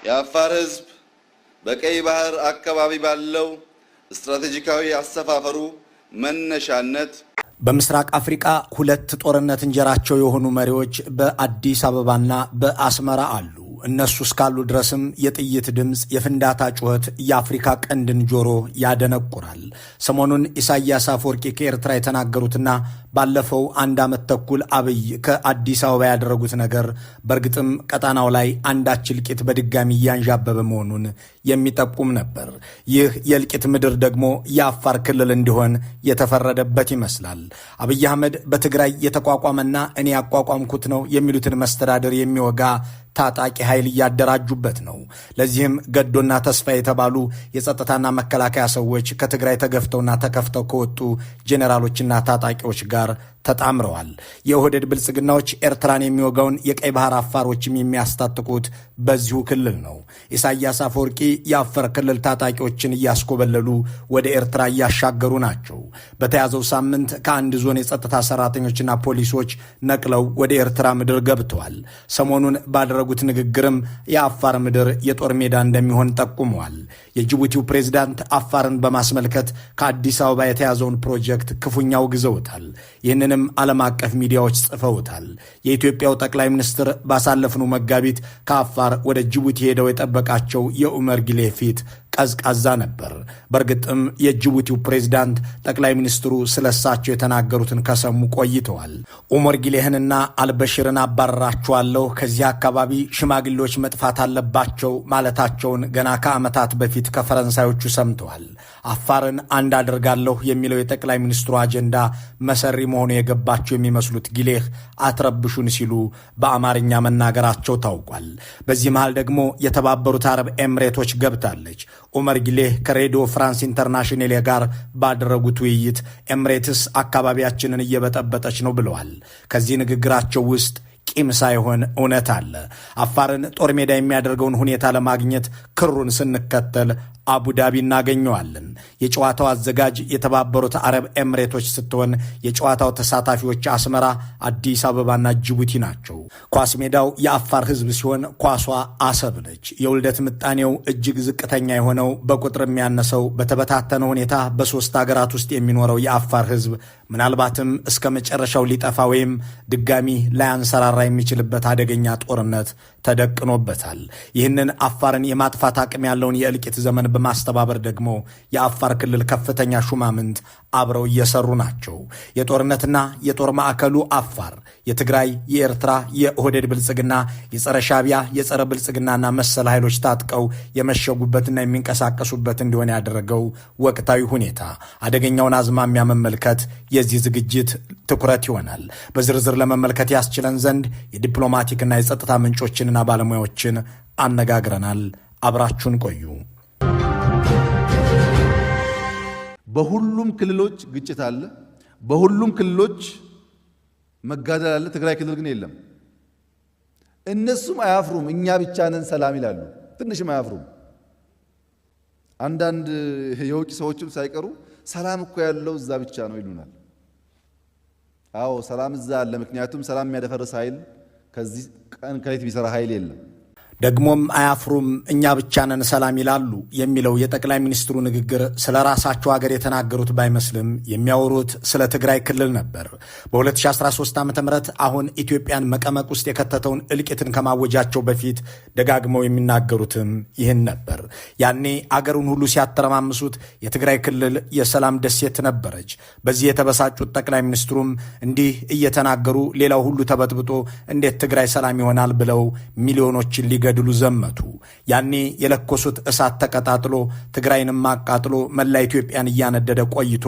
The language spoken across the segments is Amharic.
የአፋር ህዝብ በቀይ ባህር አካባቢ ባለው ስትራቴጂካዊ አሰፋፈሩ መነሻነት በምስራቅ አፍሪካ ሁለት ጦርነት እንጀራቸው የሆኑ መሪዎች በአዲስ አበባና በአስመራ አሉ። እነሱ እስካሉ ድረስም የጥይት ድምፅ፣ የፍንዳታ ጩኸት የአፍሪካ ቀንድን ጆሮ ያደነቁራል። ሰሞኑን ኢሳያስ አፈወርቂ ከኤርትራ የተናገሩትና ባለፈው 1 ዓመት ተኩል አብይ ከአዲስ አበባ ያደረጉት ነገር በእርግጥም ቀጣናው ላይ አንዳች እልቂት በድጋሚ እያንዣበበ መሆኑን የሚጠቁም ነበር። ይህ የእልቂት ምድር ደግሞ የአፋር ክልል እንዲሆን የተፈረደበት ይመስላል። አብይ አህመድ በትግራይ የተቋቋመና እኔ ያቋቋምኩት ነው የሚሉትን መስተዳደር የሚወጋ ታጣቂ ኃይል እያደራጁበት ነው። ለዚህም ገዶና ተስፋ የተባሉ የጸጥታና መከላከያ ሰዎች ከትግራይ ተገፍተውና ተከፍተው ከወጡ ጄኔራሎችና ታጣቂዎች ጋር ተጣምረዋል። የኦህዴድ ብልጽግናዎች ኤርትራን የሚወጋውን የቀይ ባህር አፋሮችም የሚያስታጥቁት በዚሁ ክልል ነው። ኢሳያስ አፈወርቂ የአፋር ክልል ታጣቂዎችን እያስኮበለሉ ወደ ኤርትራ እያሻገሩ ናቸው። በተያዘው ሳምንት ከአንድ ዞን የጸጥታ ሰራተኞችና ፖሊሶች ነቅለው ወደ ኤርትራ ምድር ገብተዋል። ሰሞኑን ባደረጉት ንግግርም የአፋር ምድር የጦር ሜዳ እንደሚሆን ጠቁመዋል። የጅቡቲው ፕሬዝዳንት አፋርን በማስመልከት ከአዲስ አበባ የተያዘውን ፕሮጀክት ክፉኛ አውግዘውታል። ይህንንም ዓለም አቀፍ ሚዲያዎች ጽፈውታል። የኢትዮጵያው ጠቅላይ ሚኒስትር ባሳለፍነው መጋቢት ከአፋር ወደ ጅቡቲ ሄደው የጠበቃቸው የኡመር ጊሌ ፊት ቀዝቃዛ ነበር። በእርግጥም የጅቡቲው ፕሬዝዳንት ጠቅላይ ሚኒስትሩ ስለሳቸው የተናገሩትን ከሰሙ ቆይተዋል። ኡመር ጊሌህንና አልበሽርን አባረራቸዋለሁ፣ ከዚህ አካባቢ ሽማግሌዎች መጥፋት አለባቸው ማለታቸውን ገና ከዓመታት በፊት ከፈረንሳዮቹ ሰምተዋል። አፋርን አንድ አደርጋለሁ የሚለው የጠቅላይ ሚኒስትሩ አጀንዳ መሰሪ መሆኑ የገባቸው የሚመስሉት ጊሌህ አትረብሹን ሲሉ በአማርኛ መናገራቸው ታውቋል። በዚህ መሃል ደግሞ የተባበሩት አረብ ኤምሬቶች ገብታለች። ኡመር ጊሌህ ከሬዲዮ ፍራንስ ኢንተርናሽናል ጋር ባደረጉት ውይይት ኤምሬትስ አካባቢያችንን እየበጠበጠች ነው ብለዋል። ከዚህ ንግግራቸው ውስጥ ቂም ሳይሆን እውነት አለ። አፋርን ጦር ሜዳ የሚያደርገውን ሁኔታ ለማግኘት ክሩን ስንከተል አቡዳቢ እናገኘዋለን። የጨዋታው አዘጋጅ የተባበሩት አረብ ኤምሬቶች ስትሆን የጨዋታው ተሳታፊዎች አስመራ፣ አዲስ አበባና ጅቡቲ ናቸው። ኳስ ሜዳው የአፋር ሕዝብ ሲሆን ኳሷ አሰብ ነች። የውልደት ምጣኔው እጅግ ዝቅተኛ የሆነው በቁጥር የሚያነሰው በተበታተነ ሁኔታ በሶስት ሀገራት ውስጥ የሚኖረው የአፋር ሕዝብ ምናልባትም እስከ መጨረሻው ሊጠፋ ወይም ድጋሚ ላያንሰራራ የሚችልበት አደገኛ ጦርነት ተደቅኖበታል። ይህንን አፋርን የማጥፋት አቅም ያለውን የእልቂት ዘመን በማስተባበር ደግሞ የአፋር ክልል ከፍተኛ ሹማምንት አብረው እየሰሩ ናቸው። የጦርነትና የጦር ማዕከሉ አፋር የትግራይ፣ የኤርትራ፣ የኦህዴድ ብልጽግና፣ የጸረ ሻቢያ፣ የጸረ ብልጽግናና መሰል ኃይሎች ታጥቀው የመሸጉበትና የሚንቀሳቀሱበት እንዲሆን ያደረገው ወቅታዊ ሁኔታ አደገኛውን አዝማሚያ መመልከት የዚህ ዝግጅት ትኩረት ይሆናል። በዝርዝር ለመመልከት ያስችለን ዘንድ የዲፕሎማቲክና የጸጥታ ምንጮችንና ባለሙያዎችን አነጋግረናል። አብራችሁን ቆዩ። በሁሉም ክልሎች ግጭት አለ። በሁሉም ክልሎች መጋደል አለ። ትግራይ ክልል ግን የለም። እነሱም አያፍሩም። እኛ ብቻ ነን ሰላም ይላሉ። ትንሽም አያፍሩም። አንዳንድ የውጭ ሰዎችም ሳይቀሩ ሰላም እኮ ያለው እዛ ብቻ ነው ይሉናል። አዎ ሰላም እዛ አለ። ምክንያቱም ሰላም የሚያደፈርስ ኃይል ከዚህ ቀን ከሌት ቢሰራ ኃይል የለም። ደግሞም አያፍሩም። እኛ ብቻ ነን ሰላም ይላሉ የሚለው የጠቅላይ ሚኒስትሩ ንግግር ስለ ራሳቸው ሀገር የተናገሩት ባይመስልም የሚያወሩት ስለ ትግራይ ክልል ነበር። በ2013 ዓ.ም አሁን ኢትዮጵያን መቀመቅ ውስጥ የከተተውን እልቂትን ከማወጃቸው በፊት ደጋግመው የሚናገሩትም ይህን ነበር። ያኔ አገሩን ሁሉ ሲያተረማምሱት የትግራይ ክልል የሰላም ደሴት ነበረች። በዚህ የተበሳጩት ጠቅላይ ሚኒስትሩም እንዲህ እየተናገሩ ሌላው ሁሉ ተበጥብጦ እንዴት ትግራይ ሰላም ይሆናል ብለው ሚሊዮኖችን ሊገድሉ ዘመቱ። ያኔ የለኮሱት እሳት ተቀጣጥሎ ትግራይንም አቃጥሎ መላ ኢትዮጵያን እያነደደ ቆይቶ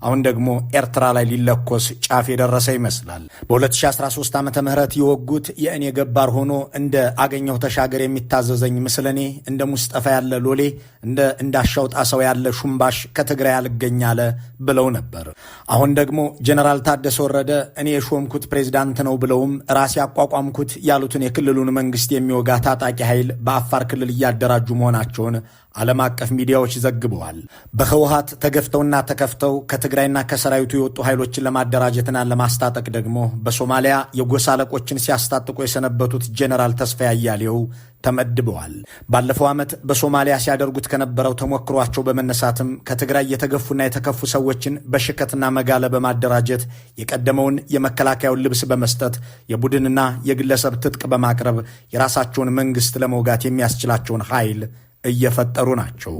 አሁን ደግሞ ኤርትራ ላይ ሊለኮስ ጫፍ የደረሰ ይመስላል። በ2013 ዓመተ ምህረት የወጉት የእኔ ገባር ሆኖ እንደ አገኘው ተሻገር የሚታዘዘኝ ምስለኔ እንደ ሙስጠፋ ያለ ሎሌ እንደ እንዳሻው ጣሰው ያለ ሹምባሽ ከትግራይ አልገኝ አለ ብለው ነበር። አሁን ደግሞ ጀነራል ታደሰ ወረደ እኔ የሾምኩት ፕሬዝዳንት ነው ብለውም ራሴ ያቋቋምኩት ያሉትን የክልሉን መንግስት የሚወጋ ታጣቂ ኃይል በአፋር ክልል እያደራጁ መሆናቸውን ዓለም አቀፍ ሚዲያዎች ዘግበዋል። በህወሓት ተገፍተውና ተከፍተው ከትግራይና ከሰራዊቱ የወጡ ኃይሎችን ለማደራጀትና ለማስታጠቅ ደግሞ በሶማሊያ የጎሳ አለቆችን ሲያስታጥቁ የሰነበቱት ጀነራል ተስፋዬ አያሌው ተመድበዋል። ባለፈው ዓመት በሶማሊያ ሲያደርጉት ከነበረው ተሞክሯቸው በመነሳትም ከትግራይ የተገፉና የተከፉ ሰዎችን በሽከትና መጋለ በማደራጀት የቀደመውን የመከላከያውን ልብስ በመስጠት የቡድንና የግለሰብ ትጥቅ በማቅረብ የራሳቸውን መንግስት ለመውጋት የሚያስችላቸውን ኃይል እየፈጠሩ ናቸው።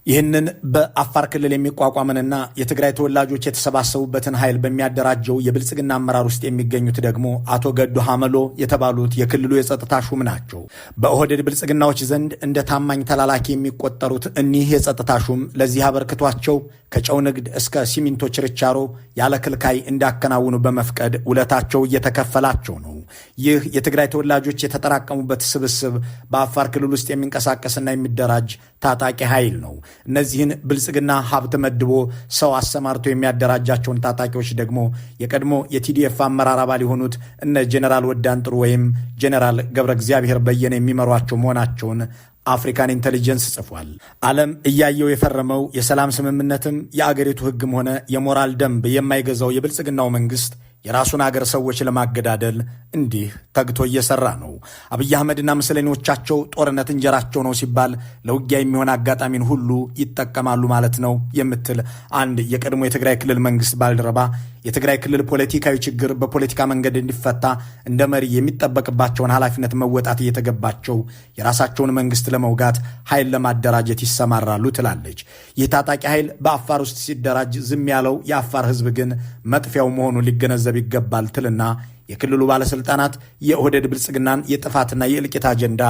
ይህንን በአፋር ክልል የሚቋቋምንና የትግራይ ተወላጆች የተሰባሰቡበትን ኃይል በሚያደራጀው የብልጽግና አመራር ውስጥ የሚገኙት ደግሞ አቶ ገዱ ሐመሎ የተባሉት የክልሉ የጸጥታ ሹም ናቸው። በኦህዴድ ብልጽግናዎች ዘንድ እንደ ታማኝ ተላላኪ የሚቆጠሩት እኒህ የጸጥታ ሹም ለዚህ አበርክቷቸው ከጨው ንግድ እስከ ሲሚንቶ ችርቻሮ ያለ ክልካይ እንዳከናውኑ በመፍቀድ ውለታቸው እየተከፈላቸው ነው። ይህ የትግራይ ተወላጆች የተጠራቀሙበት ስብስብ በአፋር ክልል ውስጥ የሚንቀሳቀስና የሚደራጅ ታጣቂ ኃይል ነው። እነዚህን ብልጽግና ሀብት መድቦ ሰው አሰማርቶ የሚያደራጃቸውን ታጣቂዎች ደግሞ የቀድሞ የቲዲኤፍ አመራር አባል የሆኑት እነ ጄኔራል ወዳንጥሩ ወይም ጄኔራል ገብረ እግዚአብሔር በየነ የሚመሯቸው መሆናቸውን አፍሪካን ኢንቴሊጀንስ ጽፏል። ዓለም እያየው የፈረመው የሰላም ስምምነትም የአገሪቱ ሕግም ሆነ የሞራል ደንብ የማይገዛው የብልጽግናው መንግስት የራሱን አገር ሰዎች ለማገዳደል እንዲህ ተግቶ እየሰራ ነው። አብይ አህመድና ምስለኔዎቻቸው ጦርነት እንጀራቸው ነው ሲባል ለውጊያ የሚሆን አጋጣሚን ሁሉ ይጠቀማሉ ማለት ነው የምትል አንድ የቀድሞ የትግራይ ክልል መንግስት ባልደረባ የትግራይ ክልል ፖለቲካዊ ችግር በፖለቲካ መንገድ እንዲፈታ እንደ መሪ የሚጠበቅባቸውን ኃላፊነት መወጣት እየተገባቸው የራሳቸውን መንግስት ለመውጋት ኃይል ለማደራጀት ይሰማራሉ ትላለች። ይህ ታጣቂ ኃይል በአፋር ውስጥ ሲደራጅ ዝም ያለው የአፋር ህዝብ ግን መጥፊያው መሆኑን ሊገነዘብ ይገባል ትልና የክልሉ ባለስልጣናት የኦህዴድ ብልጽግናን የጥፋትና የእልቂት አጀንዳ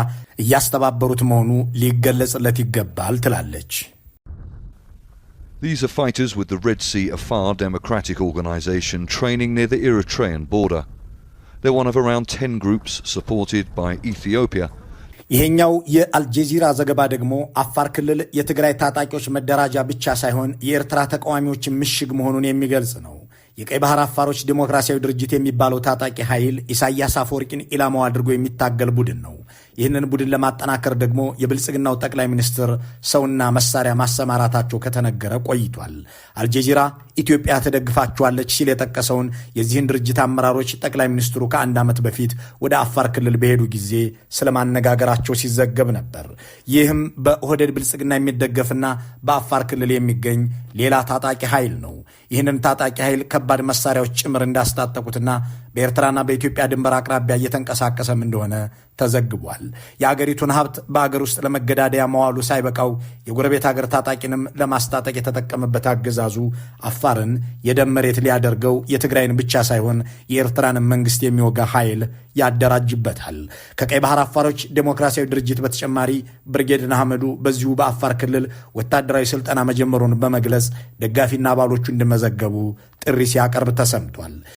እያስተባበሩት መሆኑ ሊገለጽለት ይገባል ትላለች። These are fighters with the Red Sea Afar Democratic Organization training near the Eritrean border. They're one of around 10 groups supported by Ethiopia. ይሄኛው የአልጀዚራ ዘገባ ደግሞ አፋር ክልል የትግራይ ታጣቂዎች መደራጃ ብቻ ሳይሆን የኤርትራ ተቃዋሚዎች ምሽግ መሆኑን የሚገልጽ ነው። የቀይ ባህር አፋሮች ዲሞክራሲያዊ ድርጅት የሚባለው ታጣቂ ኃይል ኢሳያስ አፈወርቂን ኢላማው አድርጎ የሚታገል ቡድን ነው። ይህንን ቡድን ለማጠናከር ደግሞ የብልጽግናው ጠቅላይ ሚኒስትር ሰውና መሳሪያ ማሰማራታቸው ከተነገረ ቆይቷል። አልጀዚራ ኢትዮጵያ ተደግፋቸዋለች ሲል የጠቀሰውን የዚህን ድርጅት አመራሮች ጠቅላይ ሚኒስትሩ ከአንድ ዓመት በፊት ወደ አፋር ክልል በሄዱ ጊዜ ስለማነጋገራቸው ሲዘገብ ነበር። ይህም በኦህዴድ ብልጽግና የሚደገፍና በአፋር ክልል የሚገኝ ሌላ ታጣቂ ኃይል ነው። ይህንን ታጣቂ ኃይል ከባድ መሳሪያዎች ጭምር እንዳስታጠቁትና በኤርትራና በኢትዮጵያ ድንበር አቅራቢያ እየተንቀሳቀሰም እንደሆነ ተዘግቧል። የአገሪቱን ሀብት በአገር ውስጥ ለመገዳደያ መዋሉ ሳይበቃው የጎረቤት ሀገር ታጣቂንም ለማስታጠቅ የተጠቀመበት አገዛዙ አፋርን የደም መሬት ሊያደርገው የትግራይን ብቻ ሳይሆን የኤርትራንም መንግስት የሚወጋ ኃይል ያደራጅበታል። ከቀይ ባህር አፋሮች ዴሞክራሲያዊ ድርጅት በተጨማሪ ብርጌድ ንሓመዱ በዚሁ በአፋር ክልል ወታደራዊ ስልጠና መጀመሩን በመግለጽ ደጋፊና አባሎቹ እንዲመዘገቡ ጥሪ ሲያቀርብ ተሰምቷል።